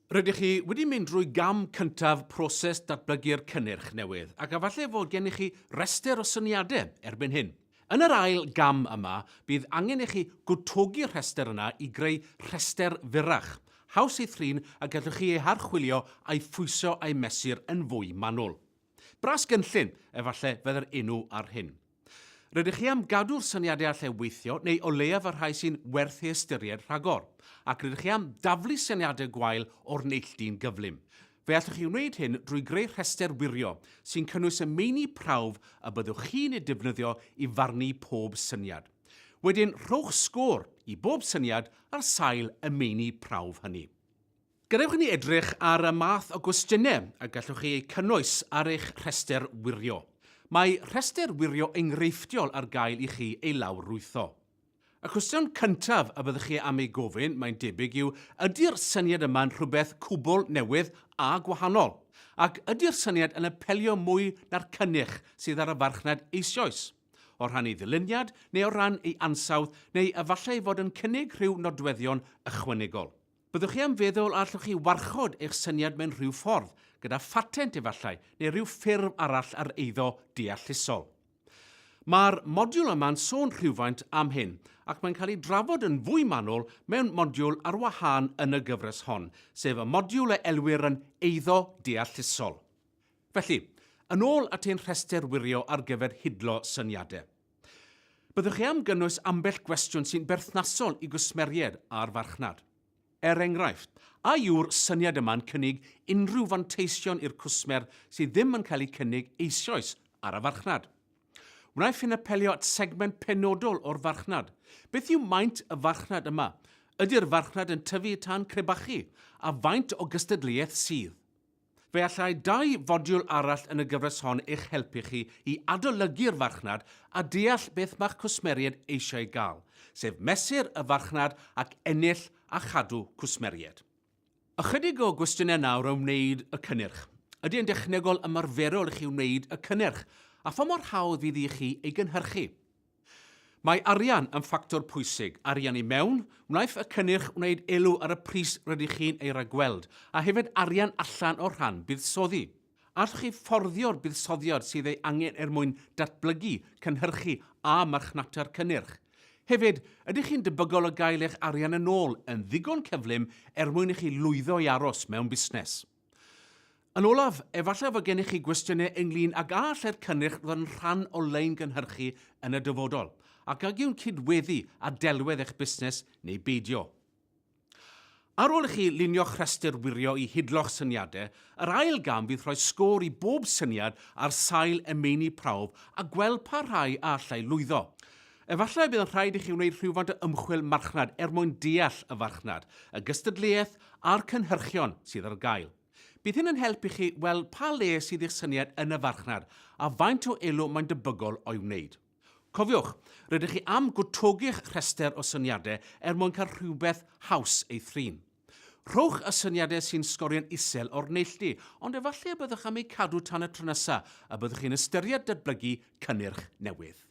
Rydych chi wedi mynd drwy gam cyntaf proses datblygu'r cynnyrch newydd ac efallai fod gennych chi rester o syniadau erbyn hyn. Yn yr ail gam yma, bydd angen i chi gwtogi'r rhestr yna i greu rhestr fyrach. Haws ei thrin a gallwch chi ei harchwilio a'i phwyso a'i mesur yn fwy manwl. Bras gynllun, efallai fydde'r enw ar hyn. Rydych chi am gadw'r syniadau allai weithio neu o leiaf y rhai sy'n werth ei ystyried rhagor, ac rydych chi am daflu syniadau gwael o'r neilltu'n gyflym. Fe allwch chi wneud hyn drwy greu rhestr wirio sy'n cynnwys y meini prawf a byddwch chi'n ei defnyddio i farnu pob syniad. Wedyn, rhowch sgôr i bob syniad ar sail y meini prawf hynny. Gadewch ni edrych ar y math o gwestiynau a gallwch chi eu cynnwys ar eich rhestr wirio. Mae rhestr wirio enghreifftiol ar gael i chi ei lawrlwytho. Y cwestiwn cyntaf y byddwch chi am ei gofyn, mae'n debyg yw, ydy'r syniad yma'n rhywbeth cwbl newydd a gwahanol? Ac ydy'r syniad yn apelio mwy na'r cynnyrch sydd ar y farchnad eisoes? O ran ei ddyluniad, neu o ran ei ansawdd, neu efallai fod yn cynnig rhyw nodweddion ychwanegol. Byddwch chi am feddwl allwch chi warchod eich syniad mewn rhyw ffordd, gyda ffatent efallai, neu rhyw ffurf arall ar eiddo deallusol. Mae'r modiwl yma'n sôn rhywfaint am hyn, ac mae'n cael ei drafod yn fwy manwl mewn modiwl ar wahân yn y gyfres hon, sef y modiwl y elwir yn eiddo deallusol. Felly, yn ôl at ein rhestr wirio ar gyfer hidlo syniadau. Byddwch chi am gynnwys ambell gwestiwn sy'n berthnasol i gwsmeriad a'r farchnad. Enghraifft, a yw'r syniad yma'n cynnig unrhyw fanteision i'r cwsmer sydd ddim yn cael ei cynnig eisoes ar y farchnad? Wnaeth yn apelio at segment penodol o'r farchnad. Beth yw maint y farchnad yma? Ydy'r farchnad yn tyfu tan crebachu? A faint o gystadleuaeth sydd? Fe allai dau fodiwl arall yn y gyfres hon eich helpu chi i adolygu'r farchnad a deall beth mae'ch cwsmeriad eisiau gael, sef mesur y farchnad ac ennill a chadw cwsmeriad. Ychydig o gwestiynau nawr o wneud y cynnyrch. Ydy yn dechnegol ymarferol i chi wneud y cynnyrch, a pha mor hawdd fydd i chi ei gynhyrchu? Mae arian yn ffactor pwysig. Arian i mewn, wnaeth y cynnyrch wneud elw ar y pris rydych chi'n ei ragweld, a hefyd arian allan o'r rhan buddsoddi. Allwch chi fforddio'r buddsoddiad sydd ei angen mwyn datblygu, cynhyrchu a marchnata'r cynnyrch. Hefyd, ydych chi'n debygol o gael eich arian yn ôl yn ddigon cyflym mwyn i chi lwyddo i aros mewn busnes. Yn olaf, efallai fod gennych chi gwestiynau ynglyn ag a allai'r cynnyrch fod yn rhan o lein gynhyrchu yn y dyfodol, ac ag yw'n cydweddu a delwedd eich busnes neu beidio. Ar ôl i chi lunio'ch rhestr wirio i hidlo'ch syniadau, yr ail gam bydd rhoi sgôr i bob syniad ar sail y meini prawf a gweld pa rhai a allai lwyddo. Efallai bydd yn rhaid i chi wneud rhywfaint o ymchwil marchnad mwyn deall y farchnad, y gystadleuaeth a'r cynhyrchion sydd ar gael. Bydd hyn yn helpu chi weld pa le sydd eich syniad yn y farchnad a faint o elw mae'n debygol o'i wneud. Cofiwch, rydych chi am gwtogi'ch rhestr o syniadau mwyn cael rhywbeth haws ei thrin. Rhowch y syniadau sy'n sgorio'n isel o'r neilltu, ond efallai byddwch am ei cadw tan y tro nesaf a byddwch chi'n ystyried datblygu cynnyrch newydd.